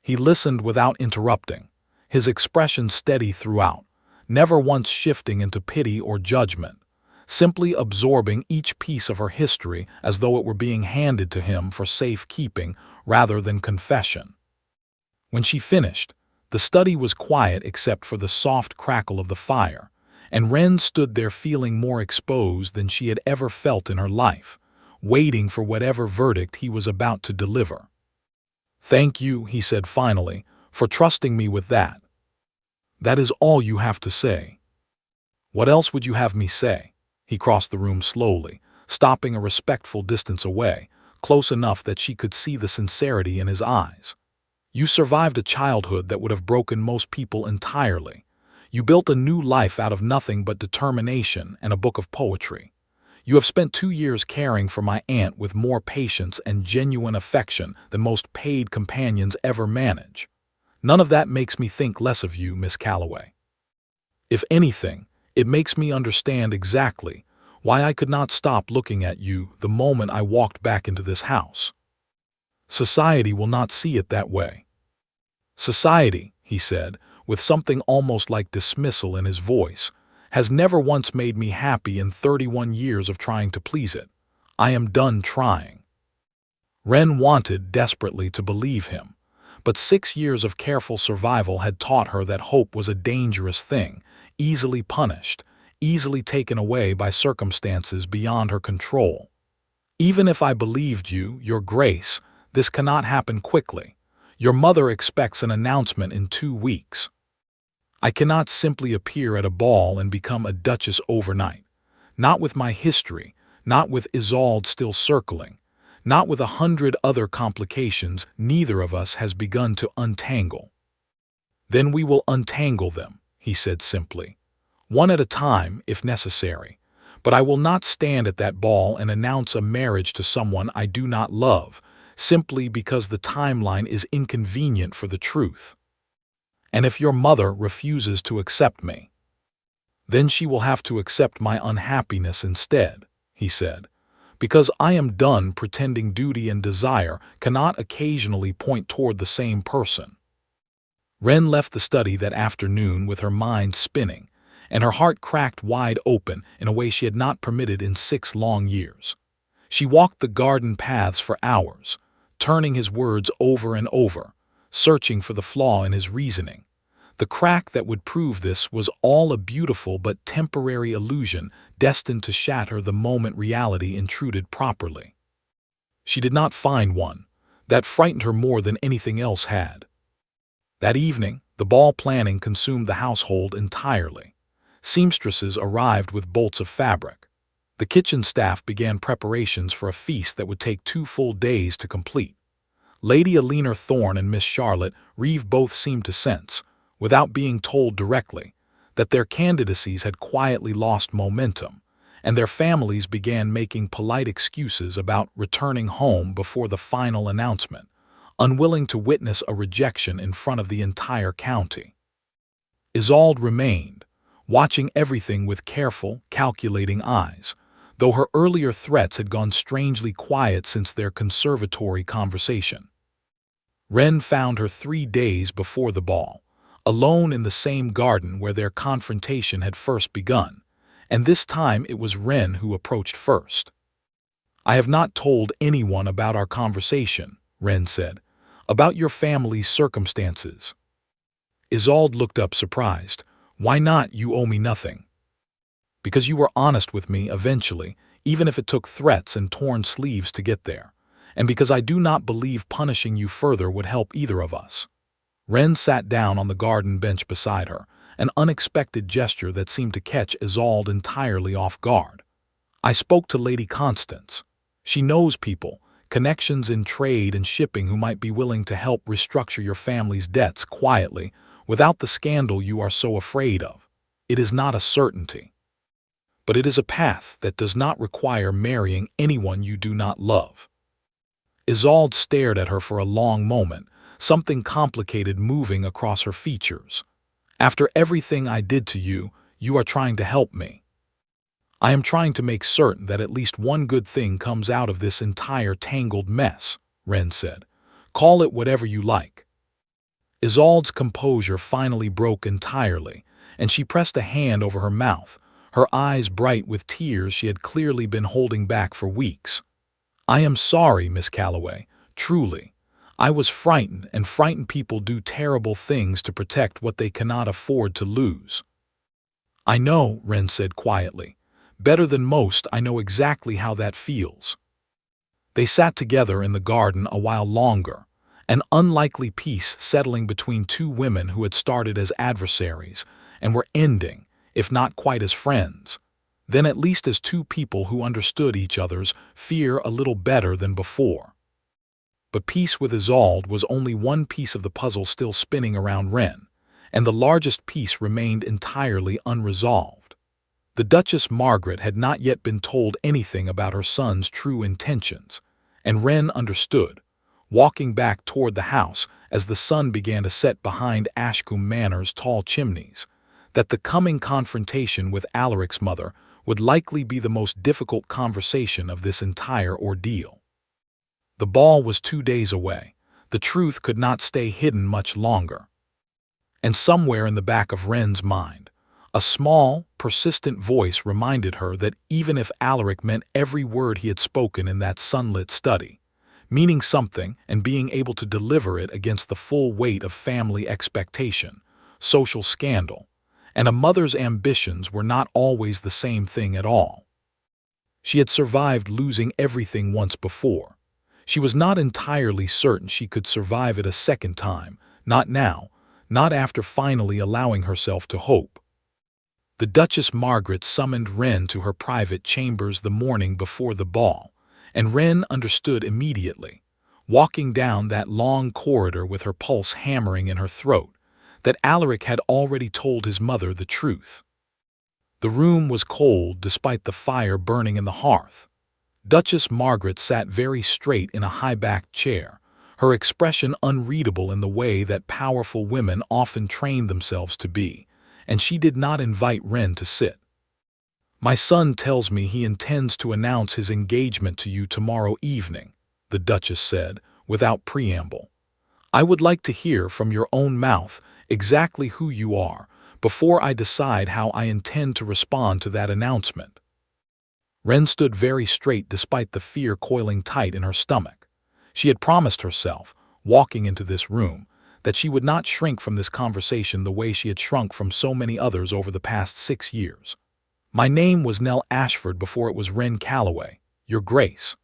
He listened without interrupting, his expression steady throughout, never once shifting into pity or judgment, simply absorbing each piece of her history as though it were being handed to him for safekeeping rather than confession. When she finished, the study was quiet except for the soft crackle of the fire, and Wren stood there feeling more exposed than she had ever felt in her life, waiting for whatever verdict he was about to deliver. "Thank you," he said finally, "for trusting me with that. That is all you have to say." "What else would you have me say?" He crossed the room slowly, stopping a respectful distance away, close enough that she could see the sincerity in his eyes. "You survived a childhood that would have broken most people entirely. You built a new life out of nothing but determination and a book of poetry. You have spent 2 years caring for my aunt with more patience and genuine affection than most paid companions ever manage. None of that makes me think less of you, Miss Calloway. If anything, it makes me understand exactly why I could not stop looking at you the moment I walked back into this house. Society will not see it that way." "Society," he said, with something almost like dismissal in his voice, "has never once made me happy in 31 years of trying to please it. I am done trying." Wren wanted desperately to believe him, but 6 years of careful survival had taught her that hope was a dangerous thing, easily punished, easily taken away by circumstances beyond her control. "Even if I believed you, Your Grace, this cannot happen quickly. Your mother expects an announcement in 2 weeks. I cannot simply appear at a ball and become a duchess overnight. Not with my history, not with Isolde still circling, not with 100 other complications neither of us has begun to untangle." "Then we will untangle them," he said simply. "One at a time, if necessary. But I will not stand at that ball and announce a marriage to someone I do not love, simply because the timeline is inconvenient for the truth. And if your mother refuses to accept me, then she will have to accept my unhappiness instead," he said, "because I am done pretending duty and desire cannot occasionally point toward the same person." Wren left the study that afternoon with her mind spinning, and her heart cracked wide open in a way she had not permitted in 6 long years. She walked the garden paths for hours, turning his words over and over, searching for the flaw in his reasoning. The crack that would prove this was all a beautiful but temporary illusion destined to shatter the moment reality intruded properly. She did not find one. That frightened her more than anything else had. That evening, the ball planning consumed the household entirely. Seamstresses arrived with bolts of fabric. The kitchen staff began preparations for a feast that would take 2 full days to complete. Lady Eleanor Thorne and Miss Charlotte Reeve both seemed to sense, without being told directly, that their candidacies had quietly lost momentum, and their families began making polite excuses about returning home before the final announcement, unwilling to witness a rejection in front of the entire county. Isolde remained, watching everything with careful, calculating eyes, though her earlier threats had gone strangely quiet since their conservatory conversation. Wren found her 3 days before the ball, alone in the same garden where their confrontation had first begun, and this time it was Wren who approached first. "I have not told anyone about our conversation," Wren said, "about your family's circumstances." Isolde looked up surprised. "Why not? You owe me nothing." "Because you were honest with me eventually, even if it took threats and torn sleeves to get there. and because I do not believe punishing you further would help either of us." Ren sat down on the garden bench beside her, an unexpected gesture that seemed to catch Isolde entirely off guard. "I spoke to Lady Constance. She knows people, connections in trade and shipping who might be willing to help restructure your family's debts quietly, without the scandal you are so afraid of. It is not a certainty. But it is a path that does not require marrying anyone you do not love." Isolde stared at her for a long moment, something complicated moving across her features. "After everything I did to you, you are trying to help me." "I am trying to make certain that at least one good thing comes out of this entire tangled mess," Ren said. "Call it whatever you like." Isolde's composure finally broke entirely, and she pressed a hand over her mouth, her eyes bright with tears she had clearly been holding back for weeks. "I am sorry, Miss Calloway, truly. I was frightened, and frightened people do terrible things to protect what they cannot afford to lose." "I know," Ren said quietly. "Better than most, I know exactly how that feels." They sat together in the garden a while longer, an unlikely peace settling between two women who had started as adversaries and were ending, if not quite as friends, then at least as two people who understood each other's fear a little better than before. But peace with Isolde was only one piece of the puzzle still spinning around Ren, and the largest piece remained entirely unresolved. The Duchess Margaret had not yet been told anything about her son's true intentions, and Ren understood, walking back toward the house as the sun began to set behind Ashcombe Manor's tall chimneys, that the coming confrontation with Alaric's mother would likely be the most difficult conversation of this entire ordeal. The ball was 2 days away. The truth could not stay hidden much longer. And somewhere in the back of Ren's mind, a small, persistent voice reminded her that even if Alaric meant every word he had spoken in that sunlit study, meaning something and being able to deliver it against the full weight of family expectation, social scandal, and a mother's ambitions were not always the same thing at all. She had survived losing everything once before. She was not entirely certain she could survive it a second time, not now, not after finally allowing herself to hope. The Duchess Margaret summoned Ren to her private chambers the morning before the ball, and Ren understood immediately, walking down that long corridor with her pulse hammering in her throat, that Alaric had already told his mother the truth. The room was cold despite the fire burning in the hearth. Duchess Margaret sat very straight in a high-backed chair, her expression unreadable in the way that powerful women often train themselves to be, and she did not invite Ren to sit. "My son tells me he intends to announce his engagement to you tomorrow evening," the Duchess said, without preamble. "I would like to hear from your own mouth exactly who you are before I decide how I intend to respond to that announcement." Ren stood very straight despite the fear coiling tight in her stomach. She had promised herself, walking into this room, that she would not shrink from this conversation the way she had shrunk from so many others over the past 6 years. "My name was Nell Ashford before it was Ren Calloway, Your Grace.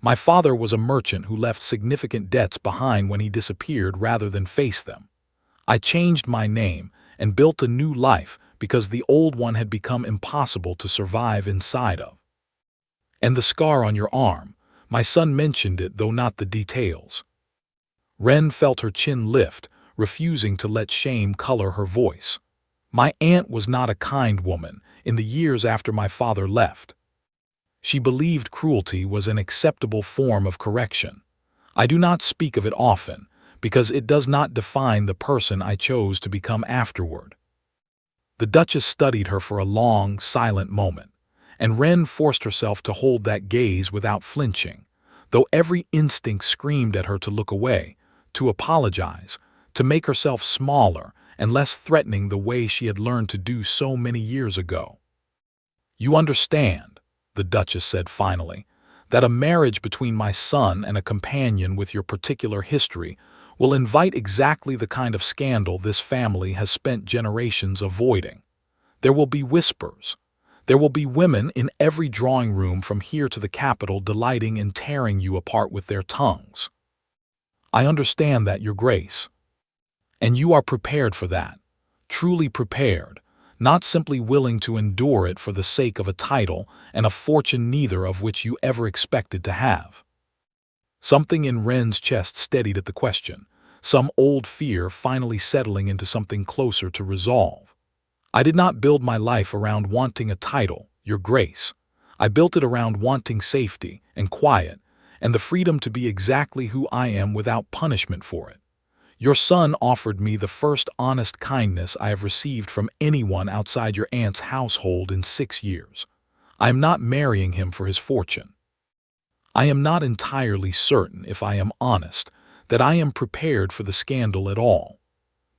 My father was a merchant who left significant debts behind when he disappeared rather than face them. I changed my name and built a new life because the old one had become impossible to survive inside of. And the scar on your arm, my son mentioned it though not the details." Ren felt her chin lift, refusing to let shame color her voice. "My aunt was not a kind woman in the years after my father left. She believed cruelty was an acceptable form of correction. I do not speak of it often, because it does not define the person I chose to become afterward." The Duchess studied her for a long, silent moment, and Ren forced herself to hold that gaze without flinching, though every instinct screamed at her to look away, to apologize, to make herself smaller and less threatening the way she had learned to do so many years ago. "You understand," the Duchess said finally, "that a marriage between my son and a companion with your particular history will invite exactly the kind of scandal this family has spent generations avoiding. There will be whispers. There will be women in every drawing room from here to the capital delighting in tearing you apart with their tongues. I understand that, Your Grace. And you are prepared for that, truly prepared, not simply willing to endure it for the sake of a title and a fortune neither of which you ever expected to have. Something in Ren's chest steadied at the question, some old fear finally settling into something closer to resolve. I did not build my life around wanting a title, Your Grace. I built it around wanting safety and quiet and the freedom to be exactly who I am without punishment for it. Your son offered me the first honest kindness I have received from anyone outside your aunt's household in 6 years. I am not marrying him for his fortune. I am not entirely certain, if I am honest, that I am prepared for the scandal at all.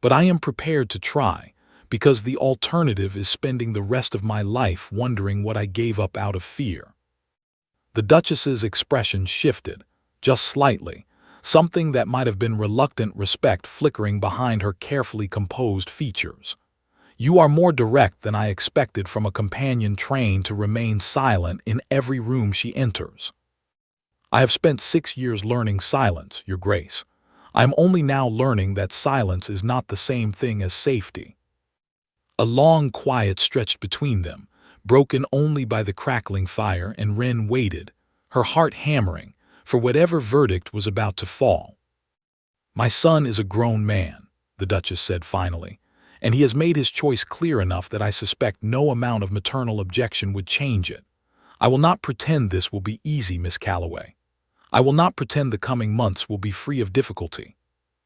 But I am prepared to try, because the alternative is spending the rest of my life wondering what I gave up out of fear. The Duchess's expression shifted, just slightly, something that might have been reluctant respect flickering behind her carefully composed features. You are more direct than I expected from a companion trained to remain silent in every room she enters. I have spent 6 years learning silence, Your Grace. I am only now learning that silence is not the same thing as safety. A long quiet stretched between them, broken only by the crackling fire, and Ren waited, her heart hammering, for whatever verdict was about to fall. My son is a grown man, the Duchess said finally, and he has made his choice clear enough that I suspect no amount of maternal objection would change it. I will not pretend this will be easy, Miss Calloway. I will not pretend the coming months will be free of difficulty.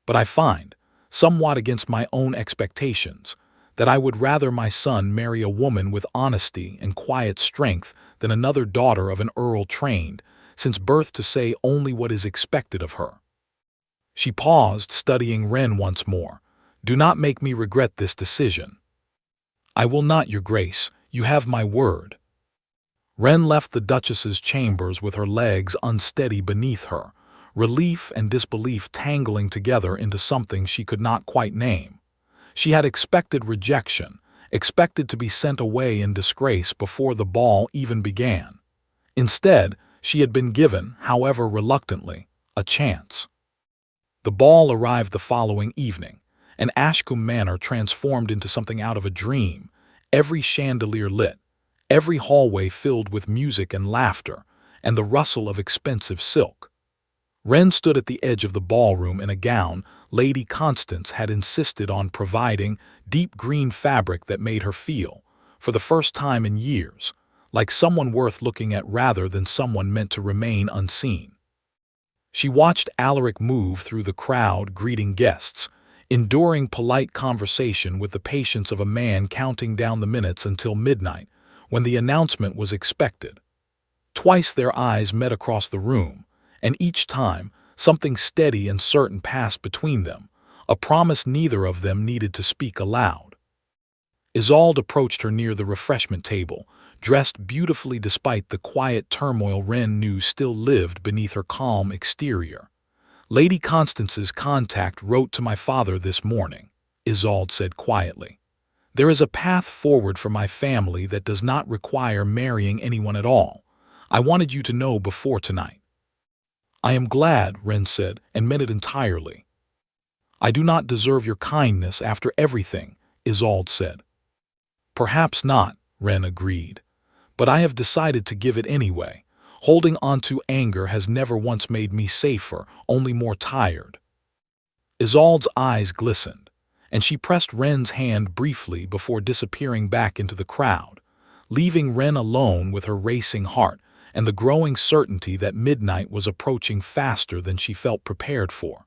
But I find, somewhat against my own expectations, that I would rather my son marry a woman with honesty and quiet strength than another daughter of an earl trained, since birth, to say only what is expected of her. She paused, studying Ren once more. Do not make me regret this decision. I will not, Your Grace. You have my word. Ren left the Duchess's chambers with her legs unsteady beneath her, relief and disbelief tangling together into something she could not quite name. She had expected rejection, expected to be sent away in disgrace before the ball even began. Instead, she had been given, however reluctantly, a chance. The ball arrived the following evening, and Ashcombe Manor transformed into something out of a dream, every chandelier lit, every hallway filled with music and laughter, and the rustle of expensive silk. Ren stood at the edge of the ballroom in a gown Lady Constance had insisted on providing, deep green fabric that made her feel, for the first time in years, like someone worth looking at rather than someone meant to remain unseen. She watched Alaric move through the crowd greeting guests, enduring polite conversation with the patience of a man counting down the minutes until midnight, when the announcement was expected. Twice their eyes met across the room, and each time something steady and certain passed between them, a promise neither of them needed to speak aloud. Isolde approached her near the refreshment table, dressed beautifully despite the quiet turmoil Ren knew still lived beneath her calm exterior. Lady Constance's contact wrote to my father this morning, Isolde said quietly. There is a path forward for my family that does not require marrying anyone at all. I wanted you to know before tonight. I am glad, Ren said, and meant it entirely. I do not deserve your kindness after everything, Isolde said. Perhaps not, Ren agreed. But I have decided to give it anyway. Holding on to anger has never once made me safer, only more tired. Isolde's eyes glistened, and she pressed Ren's hand briefly before disappearing back into the crowd, leaving Ren alone with her racing heart and the growing certainty that midnight was approaching faster than she felt prepared for.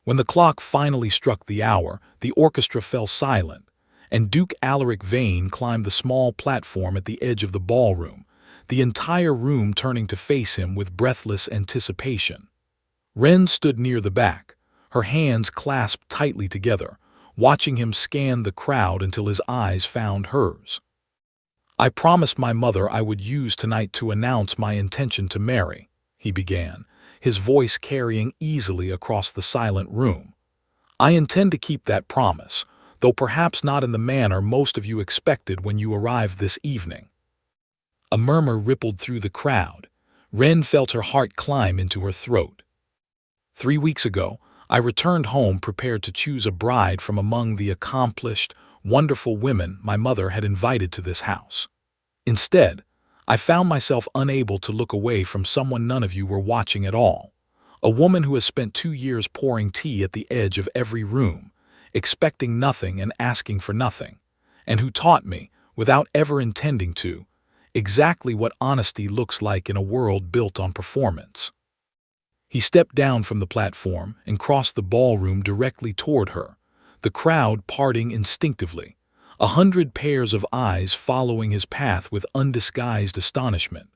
When the clock finally struck the hour, the orchestra fell silent, and Duke Alaric Vane climbed the small platform at the edge of the ballroom, the entire room turning to face him with breathless anticipation. Ren stood near the back, her hands clasped tightly together, watching him scan the crowd until his eyes found hers. I promised my mother I would use tonight to announce my intention to marry, he began, his voice carrying easily across the silent room. I intend to keep that promise, though perhaps not in the manner most of you expected when you arrived this evening. A murmur rippled through the crowd. Ren felt her heart climb into her throat. 3 weeks ago, I returned home prepared to choose a bride from among the accomplished, wonderful women my mother had invited to this house. Instead, I found myself unable to look away from someone none of you were watching at all. A woman who has spent 2 years pouring tea at the edge of every room, expecting nothing and asking for nothing, and who taught me, without ever intending to, exactly what honesty looks like in a world built on performance. He stepped down from the platform and crossed the ballroom directly toward her, the crowd parting instinctively, 100 pairs of eyes following his path with undisguised astonishment.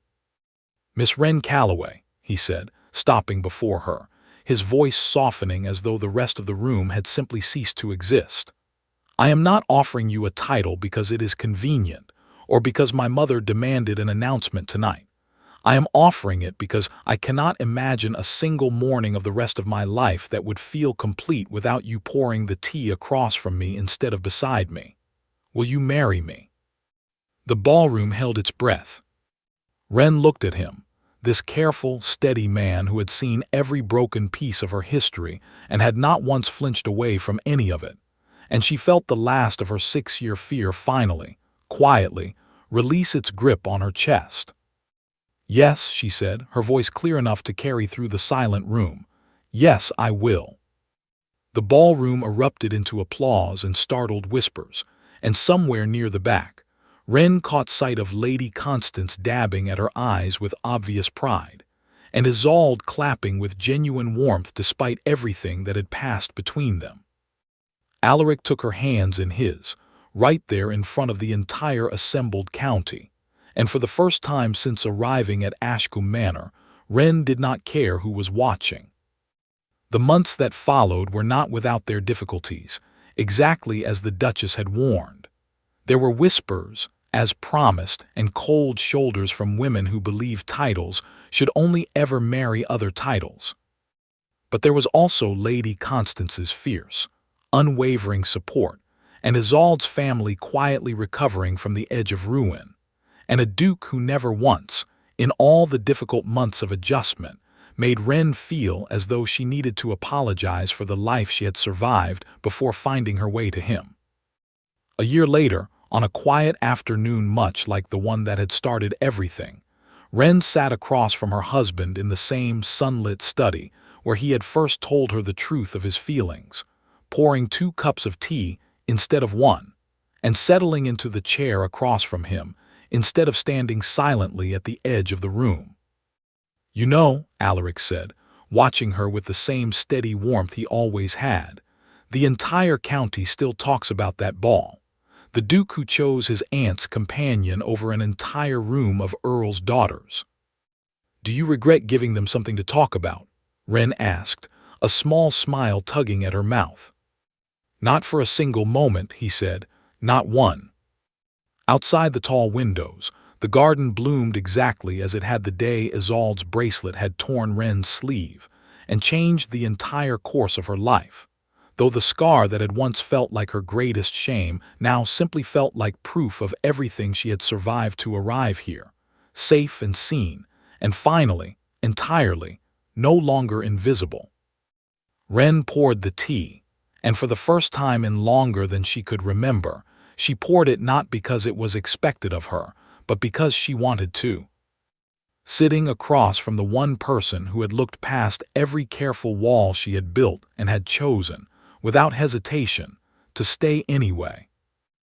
"Miss Wren Calloway," he said, stopping before her, his voice softening as though the rest of the room had simply ceased to exist. "I am not offering you a title because it is convenient or because my mother demanded an announcement tonight. I am offering it because I cannot imagine a single morning of the rest of my life that would feel complete without you pouring the tea across from me instead of beside me. Will you marry me?" The ballroom held its breath. Ren looked at him, this careful, steady man who had seen every broken piece of her history and had not once flinched away from any of it, and she felt the last of her 6-year fear finally, quietly, release its grip on her chest. "Yes," she said, her voice clear enough to carry through the silent room. "Yes, I will." The ballroom erupted into applause and startled whispers, and somewhere near the back, Ren caught sight of Lady Constance dabbing at her eyes with obvious pride, and Isolde clapping with genuine warmth despite everything that had passed between them. Alaric took her hands in his, right there in front of the entire assembled county, and for the first time since arriving at Ashcombe Manor, Ren did not care who was watching. The months that followed were not without their difficulties, exactly as the Duchess had warned. There were whispers, as promised, and cold shoulders from women who believed titles should only ever marry other titles. But there was also Lady Constance's fierce, unwavering support, and Isolde's family quietly recovering from the edge of ruin, and a duke who never once, in all the difficult months of adjustment, made Ren feel as though she needed to apologize for the life she had survived before finding her way to him. A year later, on a quiet afternoon much like the one that had started everything, Ren sat across from her husband in the same sunlit study where he had first told her the truth of his feelings, pouring 2 cups of tea instead of 1, and settling into the chair across from him instead of standing silently at the edge of the room. "You know," Alaric said, watching her with the same steady warmth he always had, "the entire county still talks about that ball. The Duke who chose his aunt's companion over an entire room of Earl's daughters." "Do you regret giving them something to talk about?" Ren asked, a small smile tugging at her mouth. "Not for a single moment," he said, "not one." Outside the tall windows, the garden bloomed exactly as it had the day Isolde's bracelet had torn Ren's sleeve and changed the entire course of her life, though the scar that had once felt like her greatest shame now simply felt like proof of everything she had survived to arrive here, safe and seen, and finally, entirely, no longer invisible. Ren poured the tea, and for the first time in longer than she could remember, she poured it not because it was expected of her, but because she wanted to. Sitting across from the one person who had looked past every careful wall she had built and had chosen, without hesitation, to stay anyway,